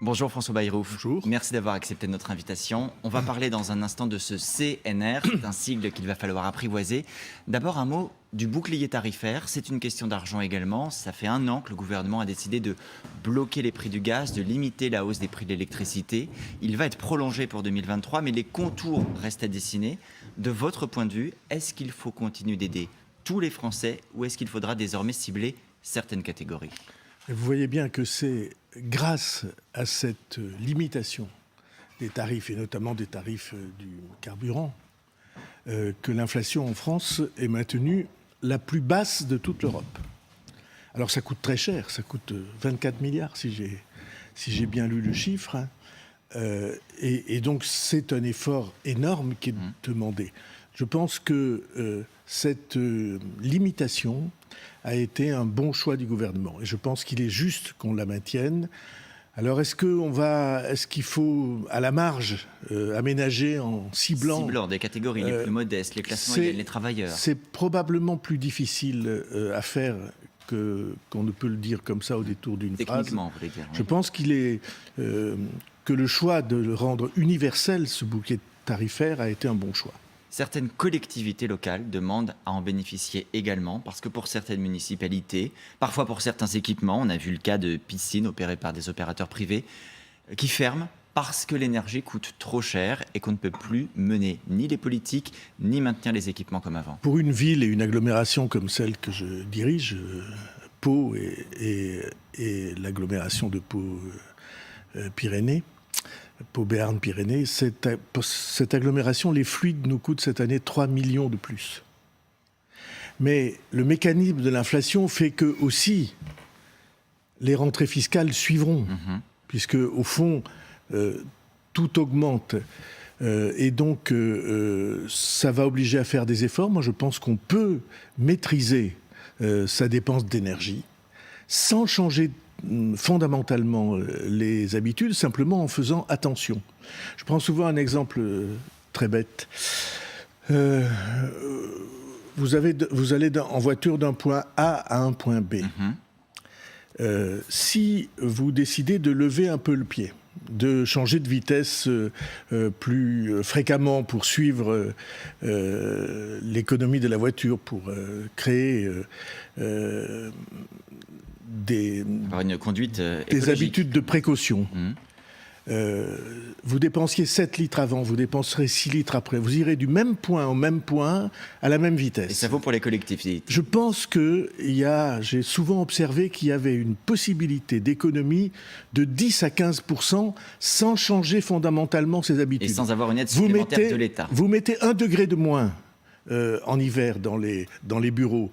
Bonjour François Bayrou. Bonjour. Merci d'avoir accepté notre invitation. On va parler dans un instant de ce CNR, c'est un sigle qu'il va falloir apprivoiser. D'abord un mot du bouclier tarifaire, c'est une question d'argent également. Ça fait 1 an que le gouvernement a décidé de bloquer les prix du gaz, de limiter la hausse des prix de l'électricité. Il va être prolongé pour 2023, mais les contours restent à dessiner. De votre point de vue, est-ce qu'il faut continuer d'aider tous les Français ou est-ce qu'il faudra désormais cibler certaines catégories ? Vous voyez bien que c'est grâce à cette limitation des tarifs, et notamment des tarifs du carburant, que l'inflation en France est maintenue la plus basse de toute l'Europe. Alors ça coûte très cher, ça coûte 24 milliards si j'ai bien lu le chiffre. Et donc c'est un effort énorme qui est demandé. Je pense que cette limitation a été un bon choix du gouvernement. Et je pense qu'il est juste qu'on la maintienne. Alors est-ce qu'il faut, à la marge, aménager en ciblant des catégories les plus modestes, les classes moyennes, les travailleurs. C'est probablement plus difficile à faire qu'on ne peut le dire comme ça au détour d'une phrase. Techniquement, vous voulez dire. Je pense qu'il est que le choix de le rendre universel, ce bouquet tarifaire, a été un bon choix. Certaines collectivités locales demandent à en bénéficier également, parce que pour certaines municipalités, parfois pour certains équipements, on a vu le cas de piscines opérées par des opérateurs privés, qui ferment parce que l'énergie coûte trop cher et qu'on ne peut plus mener ni les politiques, ni maintenir les équipements comme avant. Pour une ville et une agglomération comme celle que je dirige, Pau et l'agglomération de Pau-Pyrénées, Pau-Béarn-Pyrénées, cette agglomération, les fluides nous coûtent cette année 3 millions de plus. Mais le mécanisme de l'inflation fait que aussi les rentrées fiscales suivront, puisque au fond, tout augmente. Et donc, ça va obliger à faire des efforts. Moi, je pense qu'on peut maîtriser sa dépense d'énergie sans changer fondamentalement les habitudes, simplement en faisant attention. Je prends souvent un exemple très bête. Vous allez en voiture d'un point A à un point B. Si vous décidez de lever un peu le pied, de changer de vitesse plus fréquemment pour suivre l'économie de la voiture, pour créer une conduite des habitudes de précaution. Vous dépensiez 7 litres avant, vous dépenserez 6 litres après. Vous irez du même point au même point à la même vitesse. Et ça vaut pour les collectivités. Je pense j'ai souvent observé qu'il y avait une possibilité d'économie de 10 à 15% sans changer fondamentalement ses habitudes. Et sans avoir une aide supplémentaire de l'État. Vous mettez 1 degré de moins en hiver dans les bureaux.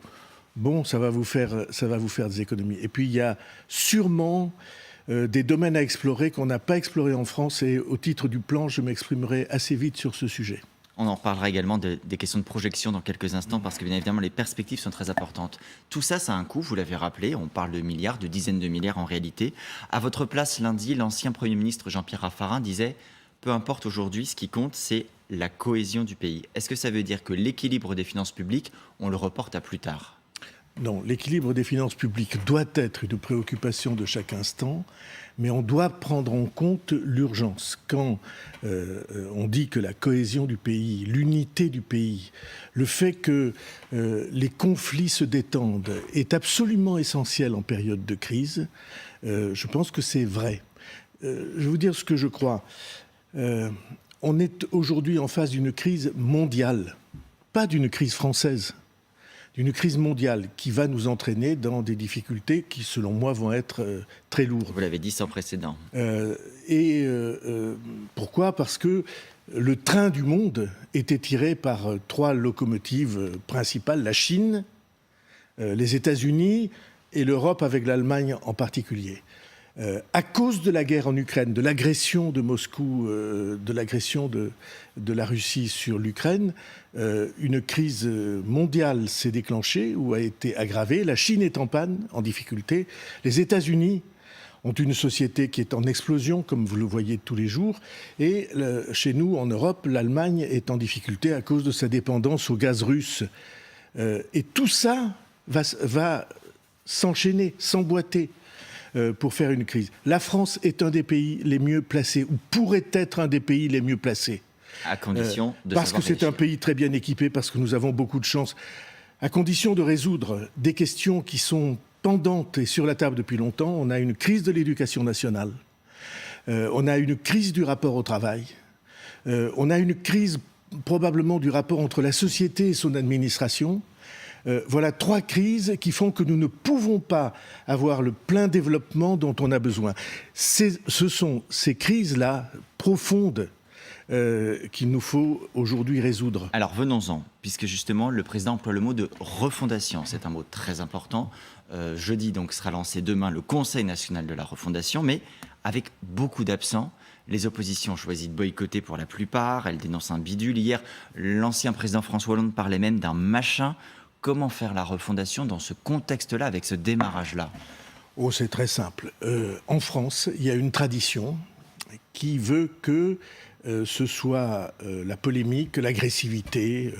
Bon, ça va vous faire des économies. Et puis il y a sûrement des domaines à explorer qu'on n'a pas explorés en France, et au titre du plan, je m'exprimerai assez vite sur ce sujet. On en reparlera également des questions de projection dans quelques instants, parce que bien évidemment les perspectives sont très importantes. Tout ça, ça a un coût, vous l'avez rappelé, on parle de milliards, de dizaines de milliards en réalité. À votre place lundi, l'ancien Premier ministre Jean-Pierre Raffarin disait « Peu importe aujourd'hui, ce qui compte, c'est la cohésion du pays ». Est-ce que ça veut dire que l'équilibre des finances publiques, on le reporte à plus tard ? Non, l'équilibre des finances publiques doit être une préoccupation de chaque instant, mais on doit prendre en compte l'urgence. Quand on dit que la cohésion du pays, l'unité du pays, le fait que les conflits se détendent est absolument essentiel en période de crise, je pense que c'est vrai. Je vais vous dire ce que je crois. On est aujourd'hui en face d'une crise mondiale, pas d'une crise française. D'une crise mondiale qui va nous entraîner dans des difficultés qui, selon moi, vont être très lourdes. Vous l'avez dit, sans précédent. Pourquoi ? Parce que le train du monde était tiré par 3 locomotives principales, la Chine, les États-Unis et l'Europe avec l'Allemagne en particulier. À cause de la guerre en Ukraine, de l'agression de Moscou, de l'agression de la Russie sur l'Ukraine, une crise mondiale s'est déclenchée ou a été aggravée. La Chine est en panne, en difficulté. Les États-Unis ont une société qui est en explosion, comme vous le voyez tous les jours. Et chez nous, en Europe, l'Allemagne est en difficulté à cause de sa dépendance au gaz russe. Et tout ça va s'enchaîner, s'emboîter. pour faire une crise. La France est un des pays les mieux placés, ou pourrait être un des pays les mieux placés. À condition de parce que savoir c'est un vérifier. pays très bien équipé, parce que nous avons beaucoup de chance, à condition de résoudre des questions qui sont pendantes et sur la table depuis longtemps. On a une crise de l'éducation nationale, on a une crise du rapport au travail, on a une crise probablement du rapport entre la société et son administration. Voilà 3 crises qui font que nous ne pouvons pas avoir le plein développement dont on a besoin. Ce sont ces crises-là profondes qu'il nous faut aujourd'hui résoudre. Alors venons-en, puisque justement le président emploie le mot de refondation. C'est un mot très important. Jeudi donc sera lancé demain le Conseil national de la refondation, mais avec beaucoup d'absents. Les oppositions ont choisi de boycotter pour la plupart. Elles dénoncent un bidule. Hier, l'ancien président François Hollande parlait même d'un machin. Comment faire la refondation dans ce contexte-là, avec ce démarrage-là ? Oh, c'est très simple. En France, il y a une tradition qui veut que ce soit la polémique, l'agressivité,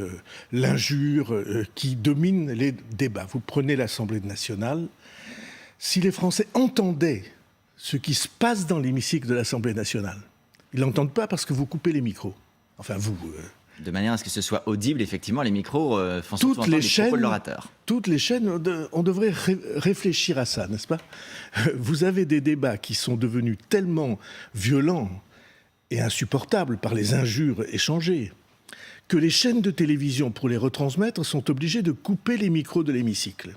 l'injure qui domine les débats. Vous prenez l'Assemblée nationale. Si les Français entendaient ce qui se passe dans l'hémicycle de l'Assemblée nationale, ils ne l'entendent pas parce que vous coupez les micros. Enfin, vous... De manière à ce que ce soit audible, effectivement, les micros font surtout toutes entendre les les chaînes, propos de l'orateur. Toutes les chaînes, on devrait réfléchir à ça, n'est-ce pas ? Vous avez des débats qui sont devenus tellement violents et insupportables par les injures échangées que les chaînes de télévision, pour les retransmettre, sont obligées de couper les micros de l'hémicycle.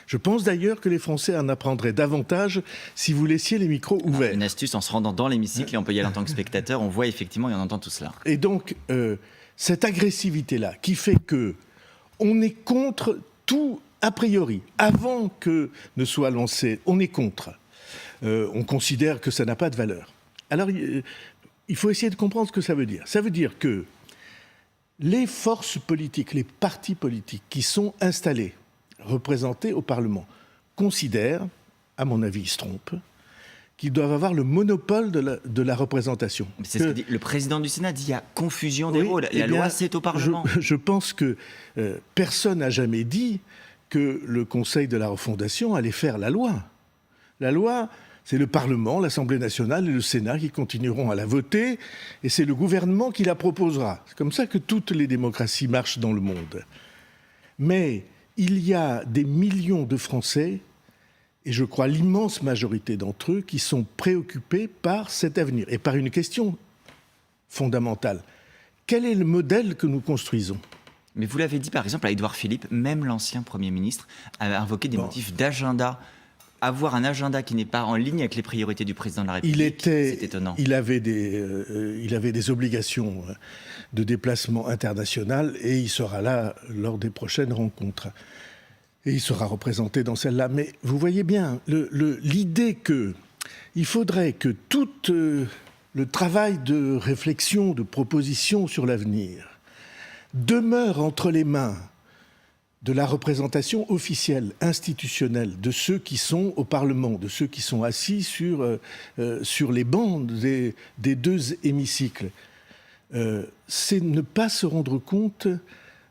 Je pense d'ailleurs que les Français en apprendraient davantage si vous laissiez les micros ouverts. Une astuce, en se rendant dans l'hémicycle, et on peut y aller en tant que spectateur, on voit effectivement et on entend tout cela. Et donc, cette agressivité-là, qui fait que on est contre tout a priori, avant que ne soit lancé, on est contre. On considère que ça n'a pas de valeur. Alors, il faut essayer de comprendre ce que ça veut dire. Ça veut dire que les forces politiques, les partis politiques qui sont installés, représentés au Parlement, considèrent, à mon avis, ils se trompent, qu'ils doivent avoir le monopole de la représentation. C'est ce que dit le président du Sénat, dit il y a confusion des rôles. Eh La bien, loi, c'est au Parlement. Je pense que personne n'a jamais dit que le Conseil de la refondation allait faire la loi. La loi, c'est le Parlement, l'Assemblée nationale et le Sénat qui continueront à la voter, et c'est le gouvernement qui la proposera. C'est comme ça que toutes les démocraties marchent dans le monde. Mais il y a des millions de Français, et je crois l'immense majorité d'entre eux, qui sont préoccupés par cet avenir et par une question fondamentale. Quel est le modèle que nous construisons ? Mais vous l'avez dit par exemple à Édouard Philippe, même l'ancien Premier ministre a invoqué des motifs d'agenda. Avoir un agenda qui n'est pas en ligne avec les priorités du président de la République, c'est étonnant. Il avait des obligations de déplacement international et il sera là lors des prochaines rencontres. Et il sera représenté dans celle-là. Mais vous voyez bien, l'idée qu'il faudrait que tout le travail de réflexion, de proposition sur l'avenir demeure entre les mains de la représentation officielle, institutionnelle, de ceux qui sont au Parlement, de ceux qui sont assis sur les bancs des deux hémicycles, c'est ne pas se rendre compte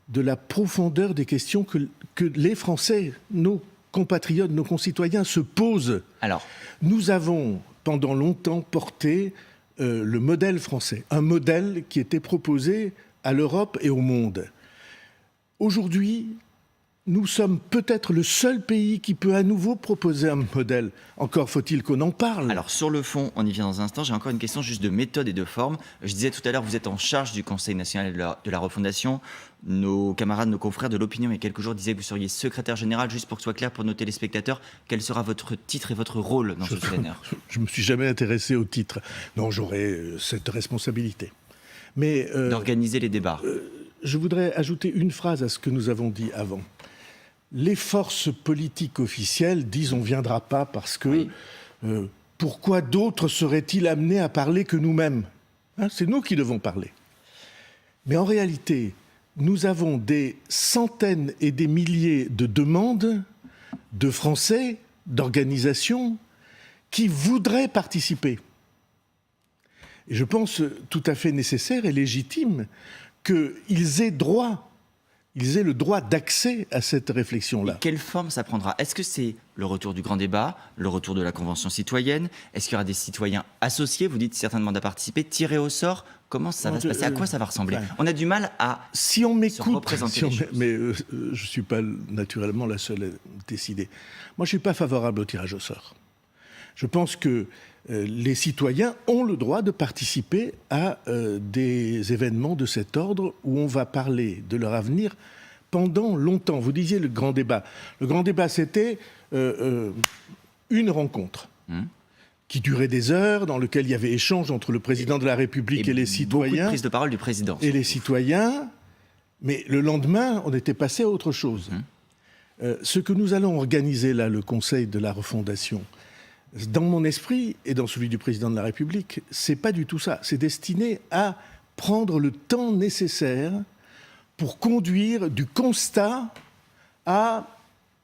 de la profondeur des questions que les Français, nos compatriotes, nos concitoyens se posent. Alors, nous avons pendant longtemps porté le modèle français, un modèle qui était proposé à l'Europe et au monde. Aujourd'hui, nous sommes peut-être le seul pays qui peut à nouveau proposer un modèle. Encore faut-il qu'on en parle. Alors sur le fond, on y vient dans un instant. J'ai encore une question juste de méthode et de forme. Je disais tout à l'heure, vous êtes en charge du Conseil national de la refondation. Nos camarades, nos confrères de l'opinion, il y a quelques jours, disaient que vous seriez secrétaire général. Juste pour que ce soit clair pour nos téléspectateurs, quel sera votre titre et votre rôle dans ce CNR ? Je ne me suis jamais intéressé au titre. Non, j'aurai cette responsabilité. Mais d'organiser les débats. Je voudrais ajouter une phrase à ce que nous avons dit avant. Les forces politiques officielles disent on ne viendra pas parce que pourquoi d'autres seraient-ils amenés à parler que nous-mêmes ? C'est nous qui devons parler. Mais en réalité, nous avons des centaines et des milliers de demandes de Français, d'organisations qui voudraient participer. Et je pense tout à fait nécessaire et légitime qu'ils aient droit. ils aient le droit d'accès à cette réflexion-là. Et quelle forme ça prendra? Est-ce que c'est le retour du grand débat, le retour de la Convention citoyenne? Est-ce qu'il y aura des citoyens associés? Vous dites certains demandent à participer, tirés au sort. Comment ça va se passer? À quoi ça va ressembler? On a du mal à si on m'écoute, mais je ne suis pas naturellement la seule à décider. Moi, je ne suis pas favorable au tirage au sort. Je pense que les citoyens ont le droit de participer à des événements de cet ordre où on va parler de leur avenir pendant longtemps. Vous disiez le grand débat. Le grand débat, c'était une rencontre qui durait des heures, dans lequel il y avait échange entre le président de la République et les citoyens. Beaucoup de prise de parole du président. Et les citoyens. Mais le lendemain, on était passé à autre chose. Ce que nous allons organiser là, le Conseil de la refondation, dans mon esprit et dans celui du président de la République, c'est pas du tout ça. C'est destiné à prendre le temps nécessaire pour conduire du constat à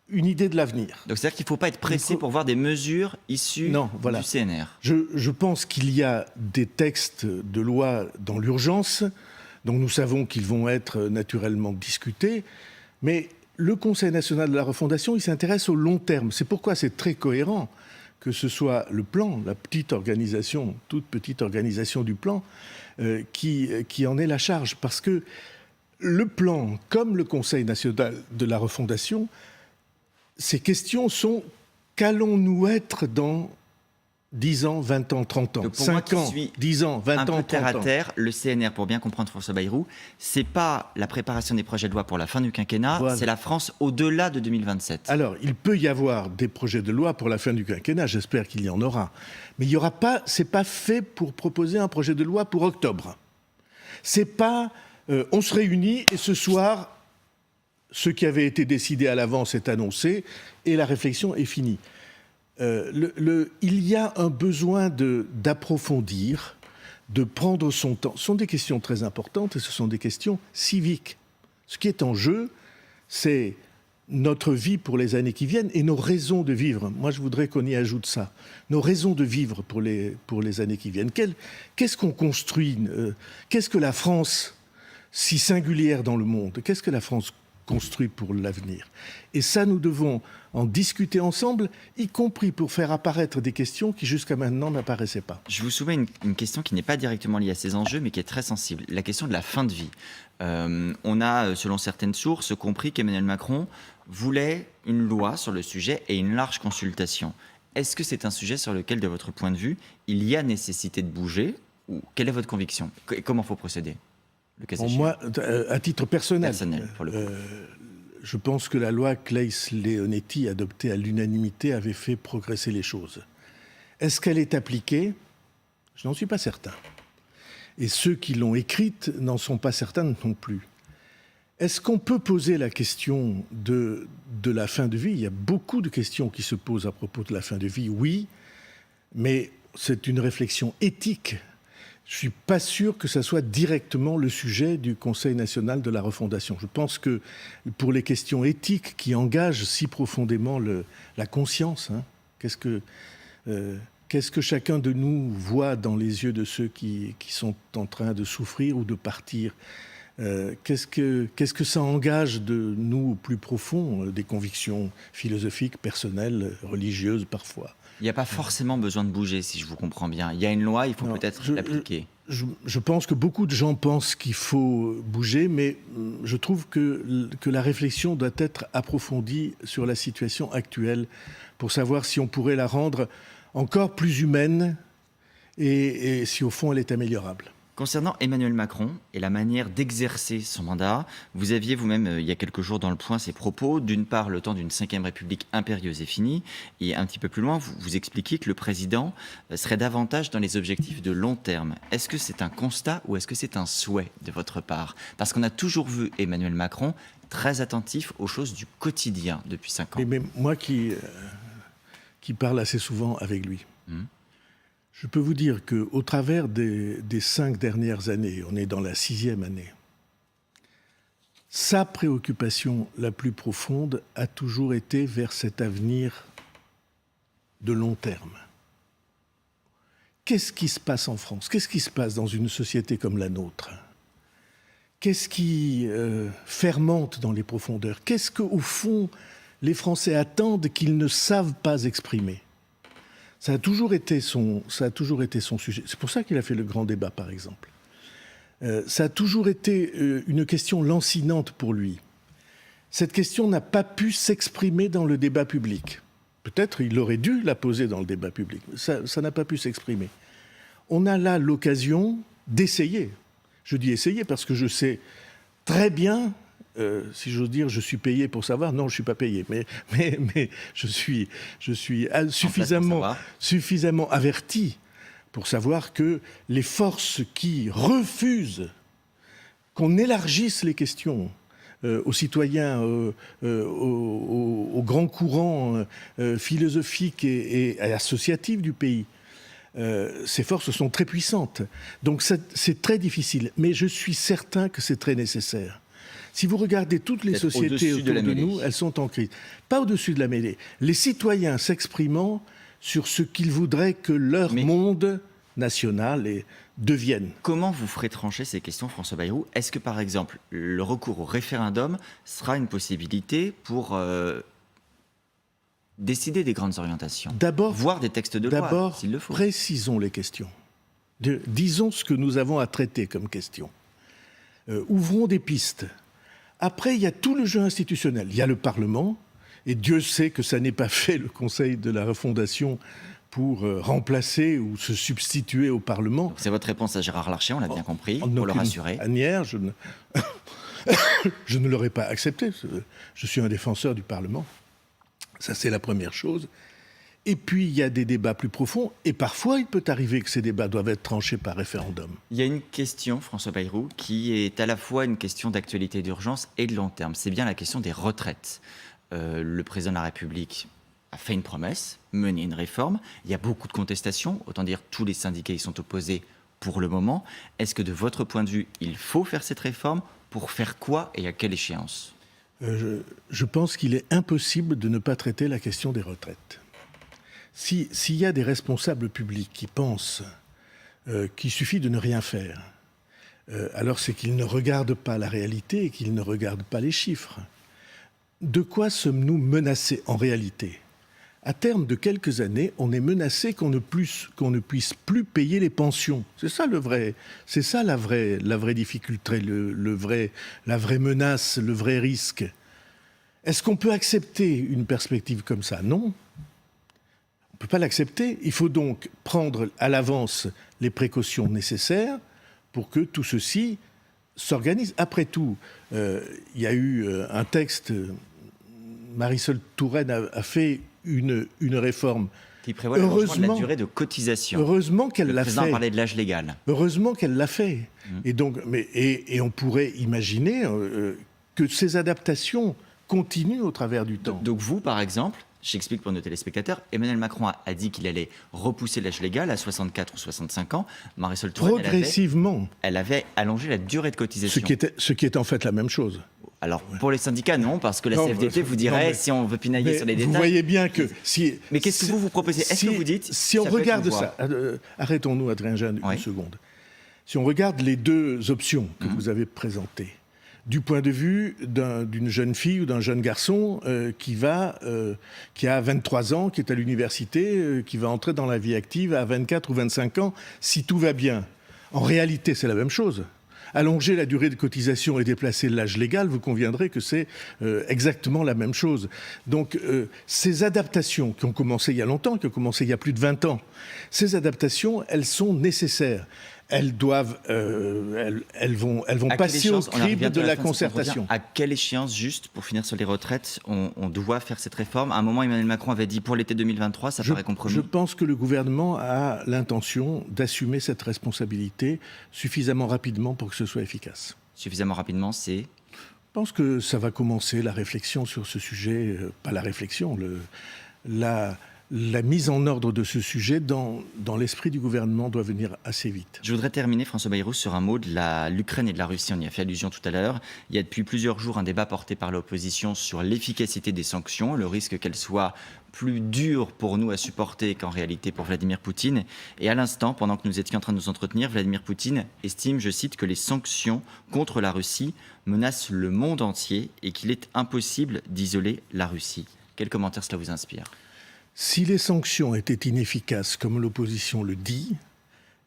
une idée de l'avenir. Donc c'est-à-dire qu'il ne faut pas être pressé pour voir des mesures issues du CNR. Je pense qu'il y a des textes de loi dans l'urgence, dont nous savons qu'ils vont être naturellement discutés, mais le Conseil national de la refondation, il s'intéresse au long terme. C'est pourquoi c'est très cohérent que ce soit le plan, la petite organisation, toute petite organisation du plan, qui en est la charge. Parce que le plan, comme le Conseil national de la refondation, ces questions sont: qu'allons-nous être dans 10 ans, 20 ans, 30 ans, donc 5 ans, 10 ans, 20 ans, 30 ans. Terre à terre, le CNR, pour bien comprendre François Bayrou, c'est pas la préparation des projets de loi pour la fin du quinquennat, c'est la France au-delà de 2027. Alors, il peut y avoir des projets de loi pour la fin du quinquennat, j'espère qu'il y en aura. Mais il y aura pas, c'est pas fait pour proposer un projet de loi pour octobre. C'est pas, on se réunit et ce soir, ce qui avait été décidé à l'avance est annoncé et la réflexion est finie. Il y a un besoin d'approfondir, de prendre son temps. Ce sont des questions très importantes et ce sont des questions civiques. Ce qui est en jeu, c'est notre vie pour les années qui viennent et nos raisons de vivre. Moi, je voudrais qu'on y ajoute ça. Nos raisons de vivre pour les années qui viennent. Qu'est-ce qu'on construit? Qu'est-ce que la France, si singulière dans le monde, qu'est-ce que la France construit pour l'avenir? Et ça, nous devons en discuter ensemble, y compris pour faire apparaître des questions qui jusqu'à maintenant n'apparaissaient pas. Je vous soumets une question qui n'est pas directement liée à ces enjeux, mais qui est très sensible. La question de la fin de vie. On a, selon certaines sources, compris qu'Emmanuel Macron voulait une loi sur le sujet et une large consultation. Est-ce que c'est un sujet sur lequel, de votre point de vue, il y a nécessité de bouger? Ou quelle est votre conviction? Comment il faut procéder? Moi, à titre personnel, pour le coup. Je pense que la loi Claes-Leonetti, adoptée à l'unanimité, avait fait progresser les choses. Est-ce qu'elle est appliquée? Je n'en suis pas certain. Et ceux qui l'ont écrite n'en sont pas certains non plus. Est-ce qu'on peut poser la question de la fin de vie? Il y a beaucoup de questions qui se posent à propos de la fin de vie, oui, mais c'est une réflexion éthique. Je ne suis pas sûr que ça soit directement le sujet du Conseil national de la refondation. Je pense que pour les questions éthiques qui engagent si profondément la conscience, qu'est-ce que chacun de nous voit dans les yeux de ceux qui sont en train de souffrir ou de partir? Qu'est-ce que ça engage de nous au plus profond, des convictions philosophiques, personnelles, religieuses parfois? Il n'y a pas forcément besoin de bouger, si je vous comprends bien. Il y a une loi, il faut peut-être l'appliquer. Je pense que beaucoup de gens pensent qu'il faut bouger, mais je trouve que la réflexion doit être approfondie sur la situation actuelle pour savoir si on pourrait la rendre encore plus humaine et si au fond elle est améliorable. Concernant Emmanuel Macron et la manière d'exercer son mandat, vous aviez vous-même, il y a quelques jours dans Le Point, ces propos. D'une part, le temps d'une 5e République impérieuse est fini. Et un petit peu plus loin, vous expliquez que le président serait davantage dans les objectifs de long terme. Est-ce que c'est un constat ou est-ce que c'est un souhait de votre part? Parce qu'on a toujours vu Emmanuel Macron très attentif aux choses du quotidien depuis 5 ans. Mais moi qui parle assez souvent avec lui, je peux vous dire qu'au travers des 5 dernières années, on est dans la 6e année, sa préoccupation la plus profonde a toujours été vers cet avenir de long terme. Qu'est-ce qui se passe en France? Qu'est-ce qui se passe dans une société comme la nôtre? qu'est-ce qui fermente dans les profondeurs? Qu'est-ce qu'au fond, les Français attendent qu'ils ne savent pas exprimer? Ça a toujours été son sujet. C'est pour ça qu'il a fait le grand débat, par exemple. Ça a toujours été une question lancinante pour lui. Cette question n'a pas pu s'exprimer dans le débat public. Peut-être il aurait dû la poser dans le débat public. Ça n'a pas pu s'exprimer. On a là l'occasion d'essayer. Je dis essayer parce que je sais très bien, si j'ose dire, je suis payé pour savoir. Non, je ne suis pas payé, mais je suis suffisamment averti pour savoir que les forces qui refusent qu'on élargisse les questions aux citoyens, aux grands courants philosophiques et associatifs du pays, ces forces sont très puissantes. Donc c'est très difficile, mais je suis certain que c'est très nécessaire. Si vous regardez toutes les sociétés autour de nous, elles sont en crise. Pas au-dessus de la mêlée. Les citoyens s'exprimant sur ce qu'ils voudraient que leur monde national devienne. Comment vous ferez trancher ces questions, François Bayrou? Est-ce que, par exemple, le recours au référendum sera une possibilité pour décider des grandes orientations, voire des textes de loi, s'il le faut? Précisons les questions. Disons ce que nous avons à traiter comme question. Ouvrons des pistes. Après, il y a tout le jeu institutionnel. Il y a le Parlement, et Dieu sait que ça n'est pas fait, le Conseil de la refondation, pour remplacer ou se substituer au Parlement. Donc c'est votre réponse à Gérard Larcher, on l'a bien compris, pour le rassurer. Manière, je ne l'aurais pas accepté. Je suis un défenseur du Parlement. Ça, c'est la première chose. Et puis, il y a des débats plus profonds, et parfois, il peut arriver que ces débats doivent être tranchés par référendum. Il y a une question, François Bayrou, qui est à la fois une question d'actualité d'urgence et de long terme. C'est bien la question des retraites. Le président de la République a fait une promesse, mener une réforme. Il y a beaucoup de contestations, autant dire tous les syndicats y sont opposés pour le moment. Est-ce que de votre point de vue, il faut faire cette réforme? Pour faire quoi et à quelle échéance? Je pense qu'il est impossible de ne pas traiter la question des retraites. S'il y a des responsables publics qui pensent qu'il suffit de ne rien faire, alors c'est qu'ils ne regardent pas la réalité et qu'ils ne regardent pas les chiffres. De quoi sommes-nous menacés en réalité? À terme de quelques années, on est menacé qu'on ne puisse plus payer les pensions. C'est ça la vraie difficulté, la vraie menace, le vrai risque. Est-ce qu'on peut accepter une perspective comme ça? Non. On ne peut pas l'accepter. Il faut donc prendre à l'avance les précautions nécessaires pour que tout ceci s'organise. Après tout, il y a eu un texte, Marisol Touraine a fait une réforme qui prévoit l'allongement de la durée de cotisation. Heureusement qu'elle l'a fait. Le président parlait de l'âge légal. Heureusement qu'elle l'a fait. Et donc, et on pourrait imaginer que ces adaptations continuent au travers du temps. Donc vous, par exemple, j'explique pour nos téléspectateurs, Emmanuel Macron a dit qu'il allait repousser l'âge légal à 64 ou 65 ans. Marisol Touraine, progressivement. Elle avait allongé la durée de cotisation. Ce qui est en fait la même chose. Alors, pour les syndicats, non, parce que la CFDT vous dirait, si on veut pinailler sur les détails... Vous voyez bien que... Mais qu'est-ce que vous proposez? Est-ce que vous dites... Si on regarde ça... arrêtons-nous, Adrien Jeanne, une seconde. Si on regarde les deux options que vous avez présentées, du point de vue d'une jeune fille ou d'un jeune garçon qui a 23 ans, qui est à l'université, qui va entrer dans la vie active à 24 ou 25 ans, si tout va bien. En réalité, c'est la même chose. Allonger la durée de cotisation et déplacer l'âge légal, vous conviendrez que c'est exactement la même chose. Donc ces adaptations qui ont commencé il y a longtemps, qui ont commencé il y a plus de 20 ans, ces adaptations, elles sont nécessaires. Elles vont passer au crible de la concertation. À quelle échéance, juste pour finir sur les retraites, on doit faire cette réforme? À un moment, Emmanuel Macron avait dit pour l'été 2023, ça paraît compromis. Je pense que le gouvernement a l'intention d'assumer cette responsabilité suffisamment rapidement pour que ce soit efficace. Suffisamment rapidement, c'est? Je pense que ça va commencer la réflexion sur ce sujet, pas la réflexion, la mise en ordre de ce sujet dans l'esprit du gouvernement doit venir assez vite. Je voudrais terminer, François Bayrou, sur un mot de l'Ukraine et de la Russie. On y a fait allusion tout à l'heure. Il y a depuis plusieurs jours un débat porté par l'opposition sur l'efficacité des sanctions, le risque qu'elles soient plus dures pour nous à supporter qu'en réalité pour Vladimir Poutine. Et à l'instant, pendant que nous étions en train de nous entretenir, Vladimir Poutine estime, je cite, que les sanctions contre la Russie menacent le monde entier et qu'il est impossible d'isoler la Russie. Quel commentaire cela vous inspire ? Si les sanctions étaient inefficaces, comme l'opposition le dit,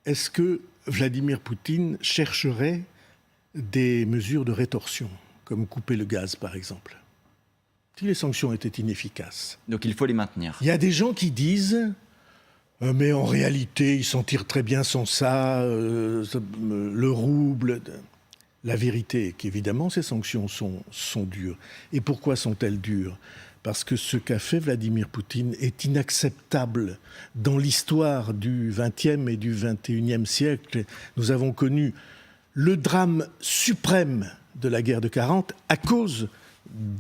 est-ce que Vladimir Poutine chercherait des mesures de rétorsion, comme couper le gaz par exemple? Si les sanctions étaient inefficaces. Donc il faut les maintenir. Il y a des gens qui disent mais en réalité, ils s'en tirent très bien sans ça, le rouble. La vérité est qu'évidemment, ces sanctions sont dures. Et pourquoi sont-elles dures ? Parce que ce qu'a fait Vladimir Poutine est inacceptable. Dans l'histoire du XXe et du XXIe siècle, nous avons connu le drame suprême de la guerre de 40 à cause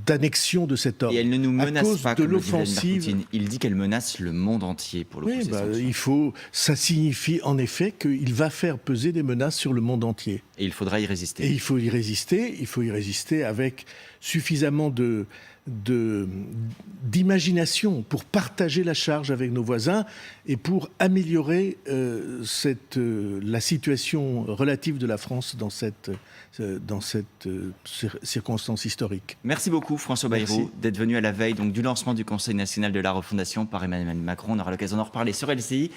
d'annexion de cet homme. Et elle ne nous menace pas, comme le dit Vladimir l'offensive. Poutine. Il dit qu'elle menace le monde entier pour le coup. Oui, ça signifie en effet qu'il va faire peser des menaces sur le monde entier. Et il faudra y résister. Et il faut y résister avec suffisamment d'imagination pour partager la charge avec nos voisins et pour améliorer la situation relative de la France dans cette circonstance historique. Merci beaucoup François Bayrou d'être venu à la veille du lancement du Conseil national de la refondation par Emmanuel Macron. On aura l'occasion d'en reparler sur LCI.